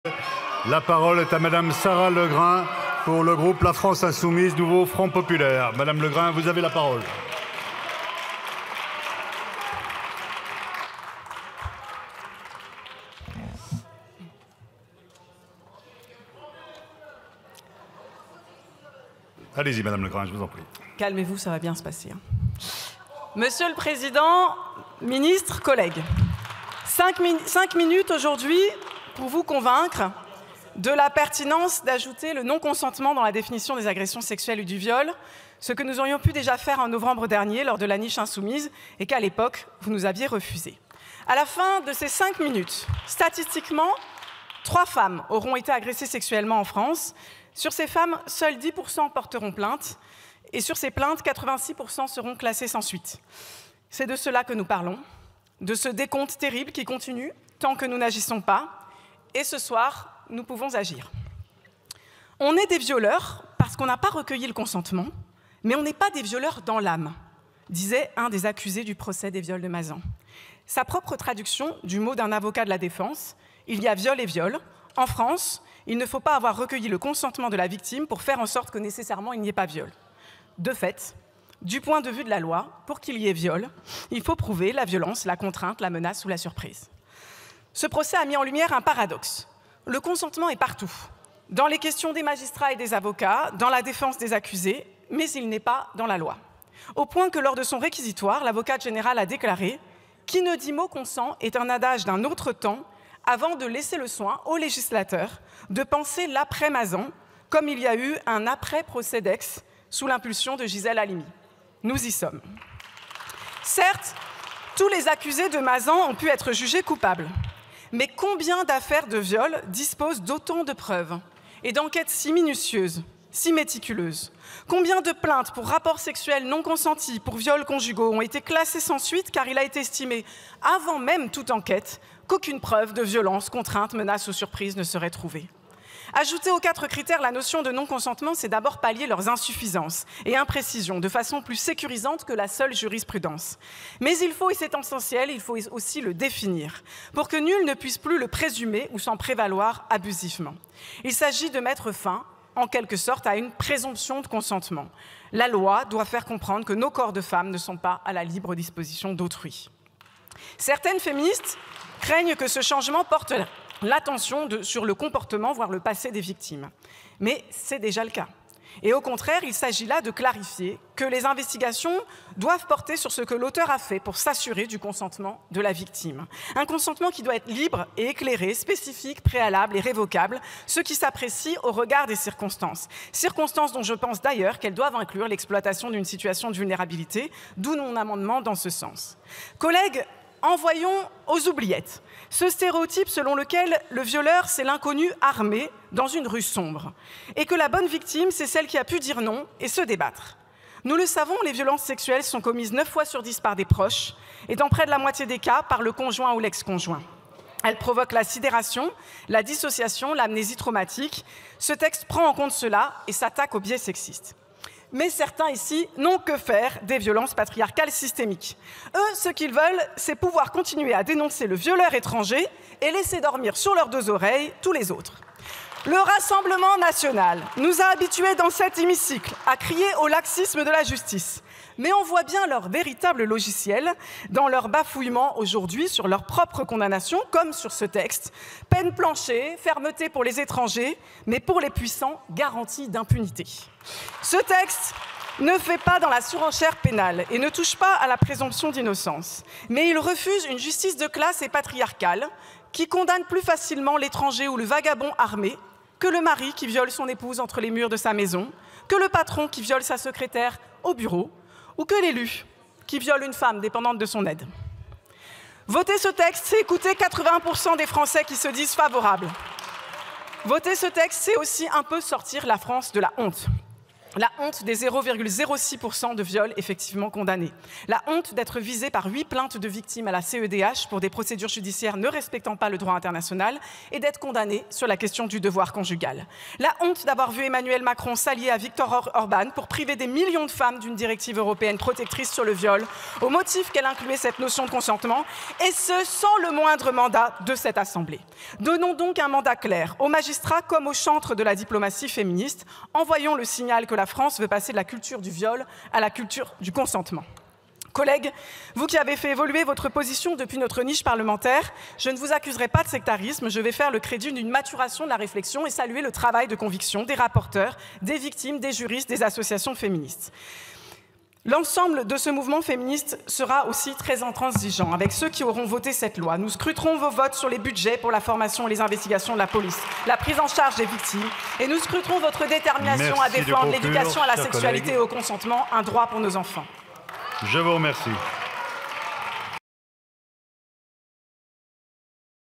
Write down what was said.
La parole est à Madame Sarah Legrain pour le groupe La France Insoumise, Nouveau Front Populaire. Madame Legrain, vous avez la parole. Allez-y, Madame Legrain, je vous en prie. Calmez-vous, ça va bien se passer. Monsieur le Président, ministres, collègues, 5 minutes aujourd'hui pour vous convaincre de la pertinence d'ajouter le non-consentement dans la définition des agressions sexuelles ou du viol, ce que nous aurions pu déjà faire en novembre dernier lors de la niche insoumise et qu'à l'époque, vous nous aviez refusé. À la fin de ces 5 minutes, statistiquement, 3 femmes auront été agressées sexuellement en France. Sur ces femmes, seuls 10% porteront plainte et sur ces plaintes, 86% seront classées sans suite. C'est de cela que nous parlons, de ce décompte terrible qui continue tant que nous n'agissons pas. Et ce soir, nous pouvons agir. On est des violeurs parce qu'on n'a pas recueilli le consentement, mais on n'est pas des violeurs dans l'âme, disait un des accusés du procès des viols de Mazan. Sa propre traduction du mot d'un avocat de la défense, il y a viol et viol. En France, il ne faut pas avoir recueilli le consentement de la victime pour faire en sorte que nécessairement il n'y ait pas viol. De fait, du point de vue de la loi, pour qu'il y ait viol, il faut prouver la violence, la contrainte, la menace ou la surprise. Ce procès a mis en lumière un paradoxe. Le consentement est partout, dans les questions des magistrats et des avocats, dans la défense des accusés, mais il n'est pas dans la loi. Au point que lors de son réquisitoire, l'avocate générale a déclaré « Qui ne dit mot consent est un adage d'un autre temps » avant de laisser le soin aux législateurs de penser l'après-Mazan, comme il y a eu un après-procès d'Aix sous l'impulsion de Gisèle Halimi. Nous y sommes. Certes, tous les accusés de Mazan ont pu être jugés coupables. Mais combien d'affaires de viol disposent d'autant de preuves et d'enquêtes si minutieuses, si méticuleuses? Combien de plaintes pour rapports sexuels non consentis, pour viols conjugaux, ont été classées sans suite car il a été estimé, avant même toute enquête, qu'aucune preuve de violence, contrainte, menace ou surprise ne serait trouvée? Ajouter aux 4 critères la notion de non-consentement, c'est d'abord pallier leurs insuffisances et imprécisions de façon plus sécurisante que la seule jurisprudence. Mais il faut, et c'est essentiel, il faut aussi le définir, pour que nul ne puisse plus le présumer ou s'en prévaloir abusivement. Il s'agit de mettre fin, en quelque sorte, à une présomption de consentement. La loi doit faire comprendre que nos corps de femmes ne sont pas à la libre disposition d'autrui. Certaines féministes craignent que ce changement porte l'attention sur le comportement, voire le passé des victimes. Mais c'est déjà le cas. Et au contraire, il s'agit là de clarifier que les investigations doivent porter sur ce que l'auteur a fait pour s'assurer du consentement de la victime. Un consentement qui doit être libre et éclairé, spécifique, préalable et révocable, ce qui s'apprécie au regard des circonstances. Circonstances dont je pense d'ailleurs qu'elles doivent inclure l'exploitation d'une situation de vulnérabilité, d'où mon amendement dans ce sens. Collègues, envoyons aux oubliettes ce stéréotype selon lequel le violeur, c'est l'inconnu armé dans une rue sombre, et que la bonne victime, c'est celle qui a pu dire non et se débattre. Nous le savons, les violences sexuelles sont commises 9 fois sur 10 par des proches, et dans près de la moitié des cas, par le conjoint ou l'ex-conjoint. Elles provoquent la sidération, la dissociation, l'amnésie traumatique. Ce texte prend en compte cela et s'attaque aux biais sexistes. Mais certains ici n'ont que faire des violences patriarcales systémiques. Eux, ce qu'ils veulent, c'est pouvoir continuer à dénoncer le violeur étranger et laisser dormir sur leurs 2 oreilles tous les autres. Le Rassemblement national nous a habitués dans cet hémicycle à crier au laxisme de la justice. Mais on voit bien leur véritable logiciel dans leur bafouillement aujourd'hui sur leur propre condamnation, comme sur ce texte. Peine planchée, fermeté pour les étrangers, mais pour les puissants, garantie d'impunité. Ce texte ne fait pas dans la surenchère pénale et ne touche pas à la présomption d'innocence. Mais il refuse une justice de classe et patriarcale qui condamne plus facilement l'étranger ou le vagabond armé que le mari qui viole son épouse entre les murs de sa maison, que le patron qui viole sa secrétaire au bureau, ou que l'élu qui viole une femme dépendante de son aide. Voter ce texte, c'est écouter 80% des Français qui se disent favorables. Voter ce texte, c'est aussi un peu sortir la France de la honte. La honte des 0,06% de viols effectivement condamnés. La honte d'être visé par 8 plaintes de victimes à la CEDH pour des procédures judiciaires ne respectant pas le droit international et d'être condamné sur la question du devoir conjugal. La honte d'avoir vu Emmanuel Macron s'allier à Viktor Orban pour priver des millions de femmes d'une directive européenne protectrice sur le viol, au motif qu'elle incluait cette notion de consentement, et ce sans le moindre mandat de cette Assemblée. Donnons donc un mandat clair aux magistrats comme aux chantres de la diplomatie féministe. Envoyons le signal que la France veut passer de la culture du viol à la culture du consentement. Collègues, vous qui avez fait évoluer votre position depuis notre niche parlementaire, je ne vous accuserai pas de sectarisme, je vais faire le crédit d'une maturation de la réflexion et saluer le travail de conviction des rapporteurs, des victimes, des juristes, des associations féministes. L'ensemble de ce mouvement féministe sera aussi très intransigeant avec ceux qui auront voté cette loi. Nous scruterons vos votes sur les budgets pour la formation et les investigations de la police, la prise en charge des victimes, et nous scruterons votre détermination à défendre l'éducation à la sexualité et au consentement, un droit pour nos enfants. Je vous remercie.